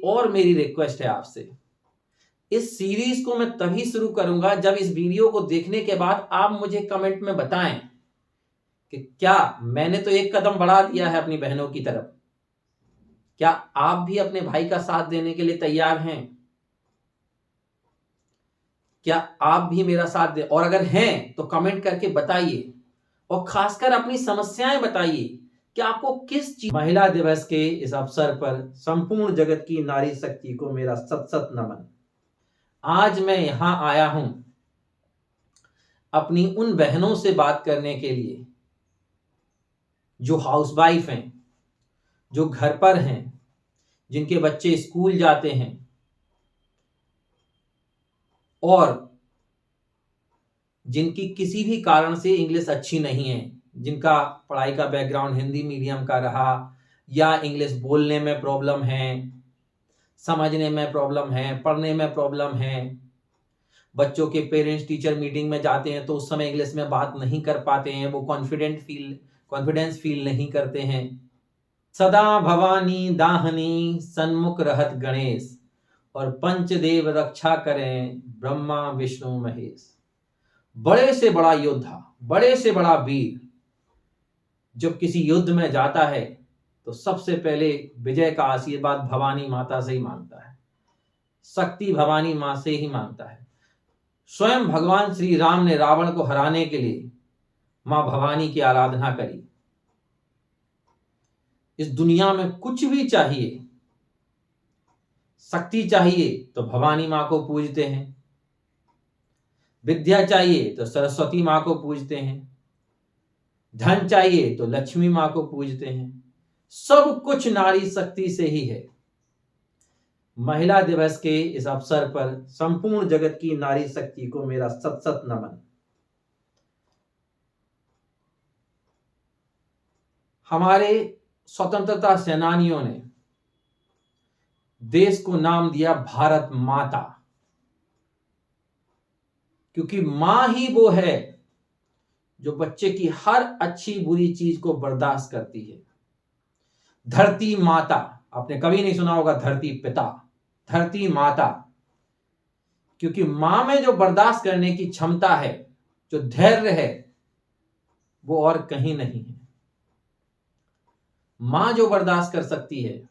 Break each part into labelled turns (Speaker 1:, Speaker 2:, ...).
Speaker 1: एक और मेरी रिक्वेस्ट है आपसे, इस सीरीज को मैं तभी शुरू करूंगा जब इस वीडियो को देखने के बाद आप मुझे कमेंट में बताएं कि क्या मैंने तो एक कदम बढ़ा दिया है अपनी बहनों की तरफ, क्या आप भी अपने भाई का साथ देने के लिए तैयार हैं? क्या आप भी मेरा साथ दें? और अगर हैं तो कमेंट करके बताइए, और खासकर अपनी समस्याएं बताइए कि आपको किस चीज। महिला दिवस के इस अवसर पर संपूर्ण जगत की नारी शक्ति को मेरा सत सत नमन। आज मैं यहां आया हूं अपनी उन बहनों से बात करने के लिए जो हाउसवाइफ हैं, जो घर पर हैं, जिनके बच्चे स्कूल जाते हैं और जिनकी किसी भी कारण से इंग्लिश अच्छी नहीं है, जिनका पढ़ाई का बैकग्राउंड हिंदी मीडियम का रहा, या इंग्लिश बोलने में प्रॉब्लम है, समझने में प्रॉब्लम है, पढ़ने में प्रॉब्लम है। बच्चों के पेरेंट्स टीचर मीटिंग में जाते हैं तो उस समय इंग्लिश में बात नहीं कर पाते हैं, वो कॉन्फिडेंस फील नहीं करते हैं। सदा भवानी दाहनी सन्मुख रहत गणेश, और पंचदेव रक्षा करें ब्रह्मा विष्णु महेश। बड़े से बड़ा योद्धा, बड़े से बड़ा वीर जब किसी युद्ध में जाता है तो सबसे पहले विजय का आशीर्वाद भवानी माता से ही मांगता है, शक्ति भवानी मां से ही मांगता है। स्वयं भगवान श्री राम ने रावण को हराने के लिए मां भवानी की आराधना करी। इस दुनिया में कुछ भी चाहिए, शक्ति चाहिए तो भवानी मां को पूजते हैं, विद्या चाहिए तो सरस्वती मां को पूजते हैं, धन चाहिए तो लक्ष्मी मां को पूजते हैं। सब कुछ नारी शक्ति से ही है। महिला दिवस के इस अवसर पर संपूर्ण जगत की नारी शक्ति को मेरा सत सत नमन। हमारे स्वतंत्रता सेनानियों ने देश को नाम दिया भारत माता, क्योंकि मां ही वो है जो बच्चे की हर अच्छी बुरी चीज को बर्दाश्त करती है। धरती माता, आपने कभी नहीं सुना होगा धरती पिता, धरती माता, क्योंकि मां में जो बर्दाश्त करने की क्षमता है, जो धैर्य है, वो और कहीं नहीं है। मां जो बर्दाश्त कर सकती है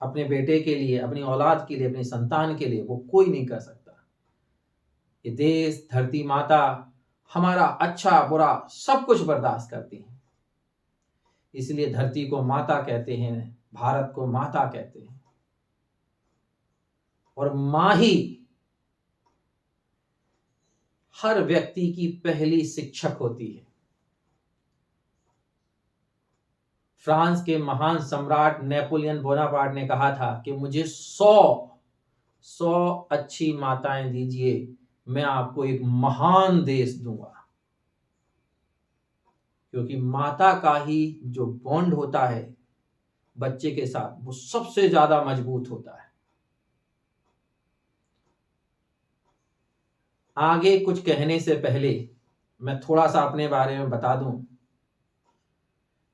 Speaker 1: अपने बेटे के लिए, अपनी औलाद के लिए, अपनी संतान के लिए, वो कोई नहीं कर सकता। ये देश, धरती माता हमारा अच्छा बुरा सब कुछ बर्दाश्त करती है। इसलिए धरती को माता कहते हैं, भारत को माता कहते हैं। और मां ही हर व्यक्ति की पहली शिक्षक होती है। फ्रांस के महान सम्राट नेपोलियन बोनापार्ट ने कहा था कि मुझे 100 अच्छी माताएं दीजिए, मैं आपको एक महान देश दूंगा। क्योंकि माता का ही जो बॉन्ड होता है बच्चे के साथ, वो सबसे ज्यादा मजबूत होता है। आगे कुछ कहने से पहले मैं थोड़ा सा अपने बारे में बता दूं।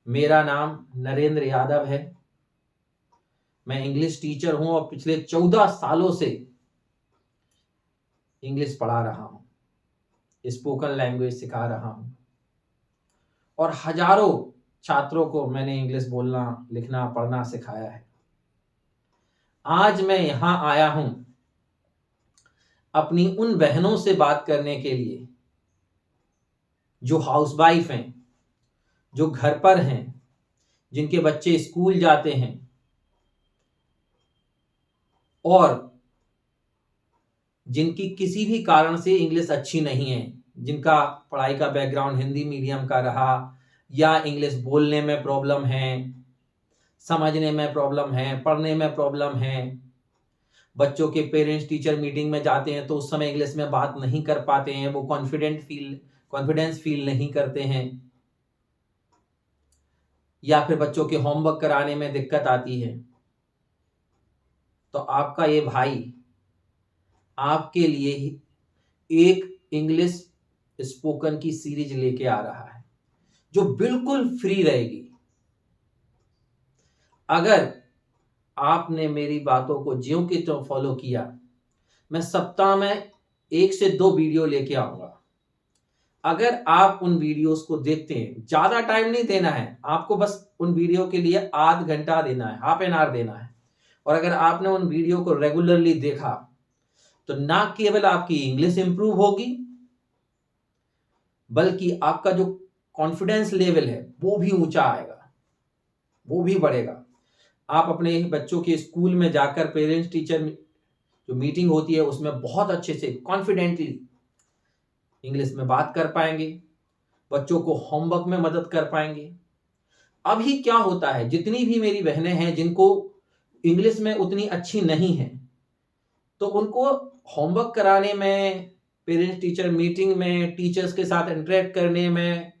Speaker 1: मेरा नाम नरेंद्र यादव है। मैं इंग्लिश टीचर हूं और पिछले 14 सालों से इंग्लिश पढ़ा रहा हूं, स्पोकन लैंग्वेज सिखा रहा हूं, और हजारों छात्रों को मैंने इंग्लिश बोलना, लिखना, पढ़ना सिखाया है। आज मैं यहां आया हूं अपनी उन बहनों से बात करने के लिए जो हाउसवाइफ हैं, जो घर पर हैं, जिनके बच्चे स्कूल जाते हैं और जिनकी किसी भी कारण से इंग्लिश अच्छी नहीं है, जिनका पढ़ाई का बैकग्राउंड हिंदी मीडियम का रहा, या इंग्लिश बोलने में प्रॉब्लम है, समझने में प्रॉब्लम है, पढ़ने में प्रॉब्लम है। बच्चों के पेरेंट्स टीचर मीटिंग में जाते हैं तो उस समय इंग्लिश में बात नहीं कर पाते हैं, वो कॉन्फिडेंस फील नहीं करते हैं, या फिर बच्चों के होमवर्क कराने में दिक्कत आती है। तो आपका ये भाई आपके लिए ही एक इंग्लिश स्पोकन की सीरीज लेके आ रहा है जो बिल्कुल फ्री रहेगी। अगर आपने मेरी बातों को ज्यों की त्यों फॉलो किया, मैं सप्ताह में 1 से 2 वीडियो लेके आऊंगा। अगर आप उन वीडियोस को देखते हैं, ज्यादा टाइम नहीं देना है आपको, बस उन वीडियो के लिए आध घंटा देना है, हाफ एन आवर देना है। और अगर आपने उन वीडियो को रेगुलरली देखा तो ना केवल आपकी इंग्लिश इंप्रूव होगी, बल्कि आपका जो कॉन्फिडेंस लेवल है वो भी ऊंचा आएगा, वो भी बढ़ेगा। आप अपने बच्चों के स्कूल में जाकर पेरेंट्स टीचर जो मीटिंग होती है उसमें बहुत अच्छे से कॉन्फिडेंटली इंग्लिश में बात कर पाएंगे, बच्चों को होमवर्क में मदद कर पाएंगे। अभी क्या होता है, जितनी भी मेरी बहनें हैं जिनको इंग्लिश में उतनी अच्छी नहीं है, तो उनको होमवर्क कराने में, पेरेंट्स टीचर मीटिंग में, टीचर्स के साथ इंटरेक्ट करने में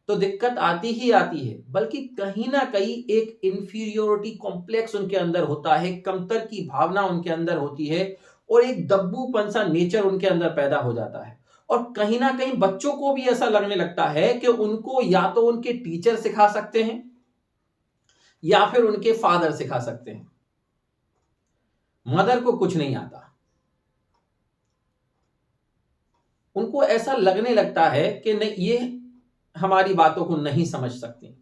Speaker 1: तो दिक्कत आती ही आती है, बल्कि कहीं ना कहीं एक इंफीरियोरिटी कॉम्प्लेक्स उनके अंदर होता है, कमतर की भावना उनके अंदर होती है और एक दब्बूपन सा नेचर उनके अंदर पैदा हो जाता है। और कहीं ना कहीं बच्चों को भी ऐसा लगने लगता है कि उनको या तो उनके टीचर सिखा सकते हैं या फिर उनके फादर सिखा सकते हैं, मदर को कुछ नहीं आता। उनको ऐसा लगने लगता है कि नहीं, ये हमारी बातों को नहीं समझ सकती।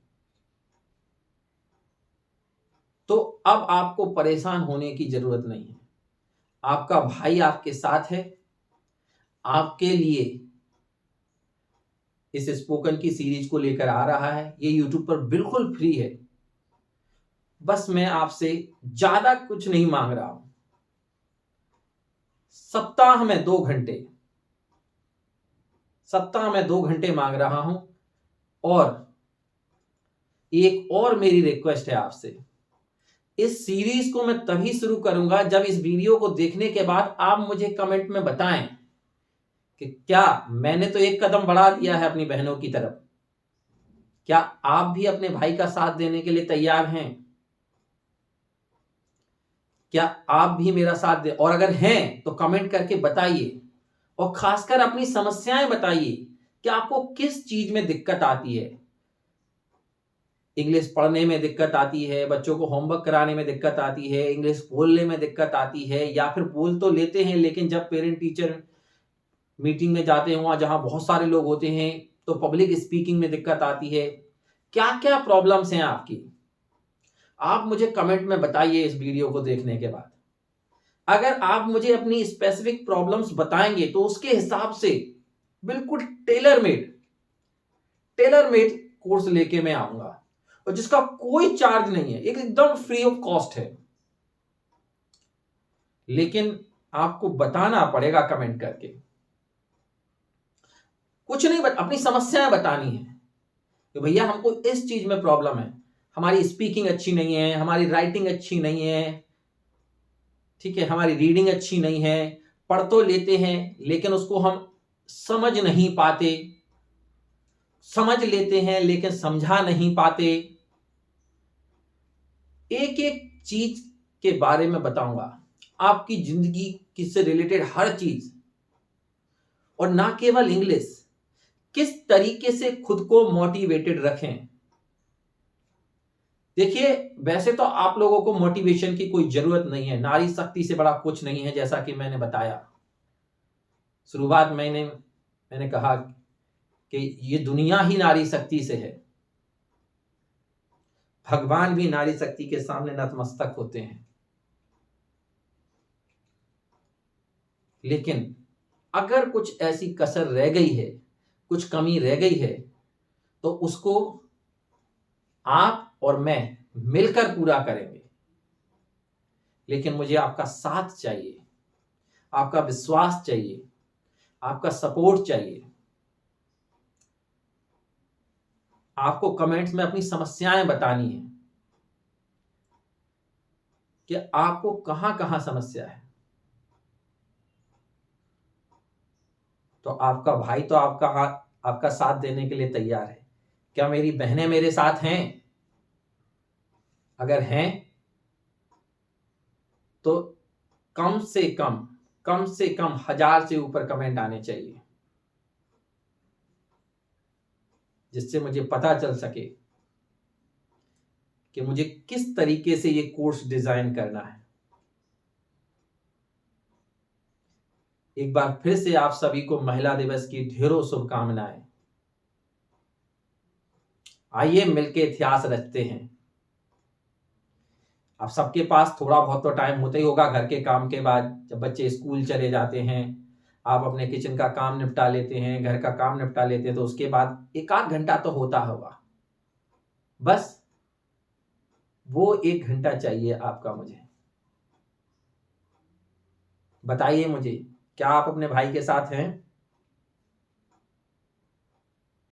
Speaker 1: तो अब आपको परेशान होने की जरूरत नहीं है, आपका भाई आपके साथ है, आपके लिए इस स्पोकन की सीरीज को लेकर आ रहा है। ये यूट्यूब पर बिल्कुल फ्री है, बस मैं आपसे ज्यादा कुछ नहीं मांग रहा हूं। सप्ताह में 2 घंटे, सप्ताह में 2 घंटे मांग रहा हूं। और एक और मेरी रिक्वेस्ट है आपसे, इस सीरीज को मैं तभी शुरू करूंगा जब इस वीडियो को देखने के बाद आप मुझे कमेंट में बताएं कि क्या मैंने तो एक कदम बढ़ा दिया है अपनी बहनों की तरफ, क्या आप भी अपने भाई का साथ देने के लिए तैयार हैं? क्या आप भी मेरा साथ दे? और अगर हैं तो कमेंट करके बताइए, और खासकर अपनी समस्याएं बताइए कि आपको किस चीज में दिक्कत आती है। इंग्लिश पढ़ने में दिक्कत आती है, बच्चों को होमवर्क कराने में दिक्कत आती है, इंग्लिश बोलने में दिक्कत आती है, या फिर बोल तो लेते हैं लेकिन जब पेरेंट टीचर मीटिंग में जाते हैं वहां जहां बहुत सारे लोग होते हैं तो पब्लिक स्पीकिंग में दिक्कत आती है। क्या क्या प्रॉब्लम्स हैं आपकी, आप मुझे कमेंट में बताइए इस वीडियो को देखने के बाद। अगर आप मुझे अपनी स्पेसिफिक प्रॉब्लम्स बताएंगे तो उसके हिसाब से बिल्कुल टेलर मेड कोर्स लेके मैं आऊंगा, और जिसका कोई चार्ज नहीं है, एकदम फ्री ऑफ कॉस्ट है। लेकिन आपको बताना पड़ेगा कमेंट करके, कुछ नहीं अपनी समस्याएं बतानी है कि भैया हमको इस चीज में प्रॉब्लम है, हमारी स्पीकिंग अच्छी नहीं है, हमारी राइटिंग अच्छी नहीं है, ठीक है, हमारी रीडिंग अच्छी नहीं है, पढ़ तो लेते हैं लेकिन उसको हम समझ नहीं पाते, समझ लेते हैं लेकिन समझा नहीं पाते। एक एक चीज के बारे में बताऊंगा, आपकी जिंदगी किससे रिलेटेड हर चीज, और ना केवल इंग्लिश, किस तरीके से खुद को मोटिवेटेड रखें। देखिए, वैसे तो आप लोगों को मोटिवेशन की कोई जरूरत नहीं है, नारी शक्ति से बड़ा कुछ नहीं है, जैसा कि मैंने बताया शुरुआत मैंने कहा कि ये दुनिया ही नारी शक्ति से है, भगवान भी नारी शक्ति के सामने नतमस्तक होते हैं। लेकिन अगर कुछ ऐसी कसर रह गई है, कुछ कमी रह गई है, तो उसको आप और मैं मिलकर पूरा करेंगे। लेकिन मुझे आपका साथ चाहिए, आपका विश्वास चाहिए, आपका सपोर्ट चाहिए। आपको कमेंट्स में अपनी समस्याएं बतानी है कि आपको कहां कहां समस्या है। तो आपका भाई तो आपका साथ देने के लिए तैयार है। क्या मेरी बहनें मेरे साथ हैं? अगर हैं तो कम से कम 1000 से ऊपर कमेंट आने चाहिए, जिससे मुझे पता चल सके कि मुझे किस तरीके से ये कोर्स डिजाइन करना है। एक बार फिर से आप सभी को महिला दिवस की ढेरों शुभकामनाएं। आइए मिलके इतिहास रचते हैं। आप सबके पास थोड़ा बहुत तो टाइम होता ही होगा घर के काम के बाद, जब बच्चे स्कूल चले जाते हैं, आप अपने किचन का काम निपटा लेते हैं, घर का काम निपटा लेते हैं, तो उसके बाद एक आध घंटा तो होता होगा। बस वो 1 घंटा चाहिए आपका मुझे। बताइए मुझे, क्या आप अपने भाई के साथ हैं?